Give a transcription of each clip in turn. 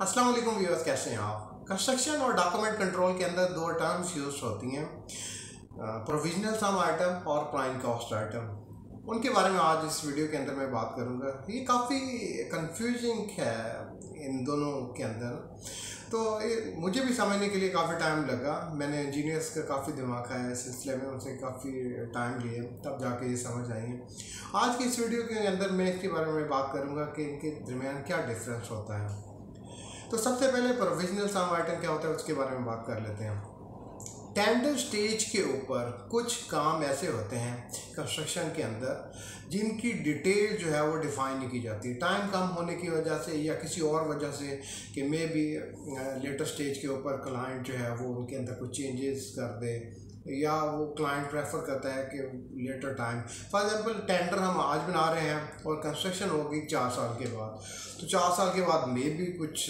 अस्सलाम वालेकुम व्यूअर्स, कैसे हैं आप। कंस्ट्रक्शन और डॉक्यूमेंट कंट्रोल के अंदर दो टर्म्स यूज होती हैं, प्रोविजनल सम आइटम और प्राइम कॉस्ट आइटम। उनके बारे में आज इस वीडियो के अंदर मैं बात करूंगा। ये काफ़ी कंफ्यूजिंग है इन दोनों के अंदर, तो मुझे भी समझने के लिए काफ़ी टाइम लगा। मैंने इंजीनियर्स का काफ़ी दिमाग खाया इस सिलसिले में, उनसे काफ़ी टाइम लिए तब जाके ये समझ आई है। आज की इस वीडियो के अंदर मैं इसके बारे में बात करूँगा कि इनके दरमियान क्या डिफरेंस होता है। तो सबसे पहले प्रोविजनल सम आइटम क्या होता है उसके बारे में बात कर लेते हैं। टेंडर स्टेज के ऊपर कुछ काम ऐसे होते हैं कंस्ट्रक्शन के अंदर जिनकी डिटेल जो है वो डिफाइन नहीं की जाती, टाइम कम होने की वजह से या किसी और वजह से कि मे बी लेटर स्टेज के ऊपर क्लाइंट जो है वो उनके अंदर कुछ चेंजेस कर दे, या वो क्लाइंट प्रेफर करता है कि later time. For example tender हम आज बना रहे हैं और कंस्ट्रक्शन होगी 4 साल के बाद, तो 4 साल के बाद मे भी कुछ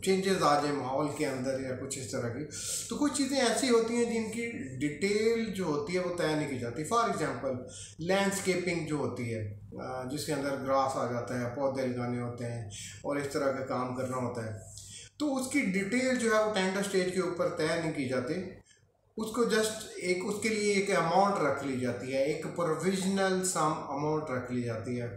चेंजेस आ जाए माहौल के अंदर या कुछ इस तरह की। तो कुछ चीज़ें ऐसी होती हैं जिनकी डिटेल जो होती है वो तय नहीं की जाती। फॉर एग्जांपल लैंडस्केपिंग जो होती है, जिसके अंदर ग्रास आ जाता है, पौधे लगाने होते हैं और इस तरह का काम करना होता है, तो उसकी डिटेल जो है वो टेंडर स्टेज के ऊपर तय नहीं की जाती। उसको जस्ट एक उसके लिए एक अमाउंट रख ली जाती है, एक प्रोविजनल सम अमाउंट रख ली जाती है।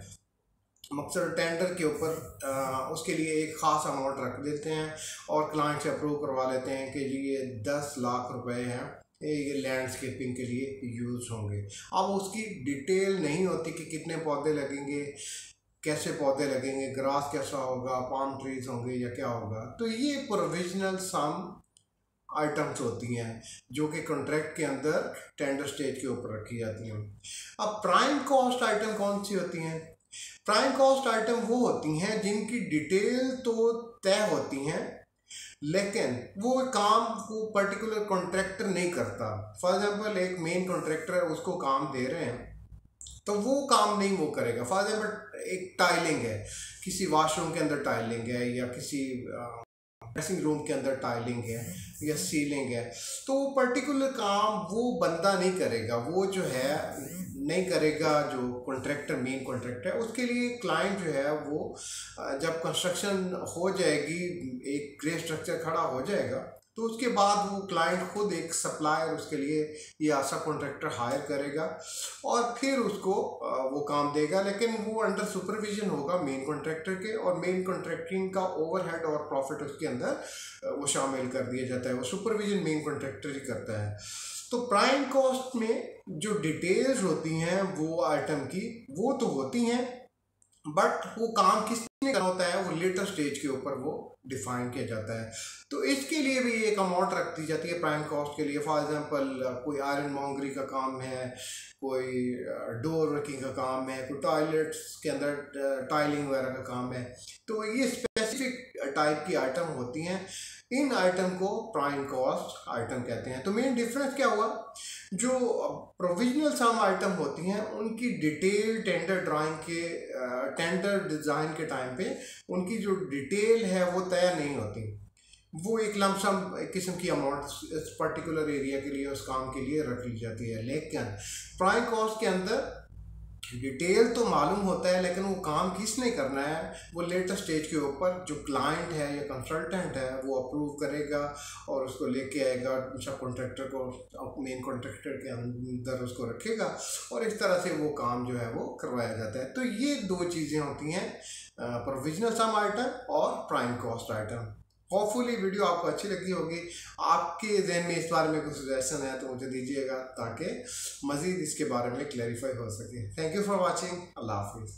मकसद टेंडर के ऊपर उसके लिए एक ख़ास अमाउंट रख देते हैं और क्लाइंट से अप्रूव करवा लेते हैं कि जी ये 10 लाख रुपए हैं, ये लैंडस्केपिंग के लिए यूज़ होंगे। अब उसकी डिटेल नहीं होती कि कितने पौधे लगेंगे, कैसे पौधे लगेंगे, ग्रास कैसा होगा, पाम ट्रीज होंगे या क्या होगा। तो ये प्रोविजनल सम आइटम्स होती हैं जो कि कॉन्ट्रैक्ट के अंदर टेंडर स्टेज के ऊपर रखी जाती हैं। अब प्राइम कॉस्ट आइटम कौन सी होती हैं? प्राइम कॉस्ट आइटम वो होती हैं जिनकी डिटेल तो तय होती हैं लेकिन वो काम को पर्टिकुलर कॉन्ट्रैक्टर नहीं करता। फॉर एग्जांपल एक मेन कॉन्ट्रैक्टर है, उसको काम दे रहे हैं तो वो काम नहीं वो करेगा। फॉर एग्जांपल एक टाइलिंग है, किसी वॉशरूम के अंदर टाइलिंग है या किसी ड्रेसिंग रूम के अंदर टाइलिंग है या सीलिंग है, तो वो पर्टिकुलर काम वो बंदा नहीं करेगा, वो जो है नहीं करेगा जो कॉन्ट्रैक्टर मेन कॉन्ट्रैक्टर है। उसके लिए क्लाइंट जो है वो जब कंस्ट्रक्शन हो जाएगी, एक ग्रे स्ट्रक्चर खड़ा हो जाएगा, तो उसके बाद वो क्लाइंट खुद एक सप्लायर उसके लिए या ऐसा कॉन्ट्रैक्टर हायर करेगा और फिर उसको वो काम देगा, लेकिन वो अंडर सुपरविजन होगा मेन कॉन्ट्रैक्टर के, और मेन कॉन्ट्रैक्टिंग का ओवरहेड और प्रॉफिट उसके अंदर वो शामिल कर दिया जाता है। वो सुपरविजन मेन कॉन्ट्रैक्टर ही करता है। तो प्राइम कॉस्ट में जो डिटेल्स होती हैं वो आइटम की वो तो होती हैं, बट वो काम किसने करना होता है वो लेटर स्टेज के ऊपर वो डिफाइन किया जाता है। तो इसके लिए भी एक अमाउंट रख दी जाती है प्राइम कॉस्ट के लिए। फॉर एग्जांपल कोई आयरन मॉन्गरी का काम है, कोई डोर वर्किंग का काम है, कोई टॉयलेट्स के अंदर टाइलिंग वगैरह का काम है, तो ये स्पेसिफिक टाइप की आइटम होती हैं। इन आइटम को प्राइम कॉस्ट आइटम कहते हैं। तो मेन डिफरेंस क्या हुआ, जो प्रोविजनल सम आइटम होती हैं उनकी डिटेल टेंडर ड्राइंग के टेंडर डिज़ाइन के टाइम पे उनकी जो डिटेल है वो तय नहीं होती। वो एक लमसम किस्म की अमाउंट इस पर्टिकुलर एरिया के लिए उस काम के लिए रख ली जाती है। लेकिन प्राइम कॉस्ट के अंदर डिटेल तो मालूम होता है लेकिन वो काम किसने करना है वो लेटर स्टेज के ऊपर जो क्लाइंट है या कंसल्टेंट है वो अप्रूव करेगा और उसको लेके आएगा सब कॉन्ट्रैक्टर को, मेन कॉन्ट्रैक्टर के अंदर उसको रखेगा और इस तरह से वो काम जो है वो करवाया जाता है। तो ये दो चीज़ें होती हैं, प्रोविजनल सम आइटम और prime cost item. Hopefully video आपको अच्छी लगी होगी। आपके जहन में इस बारे में कुछ सजेशन है तो मुझे दीजिएगा ताकि मज़ीद इसके बारे में क्लैरिफाई हो सके। Thank you for watching. अल्लाह हाफिज़।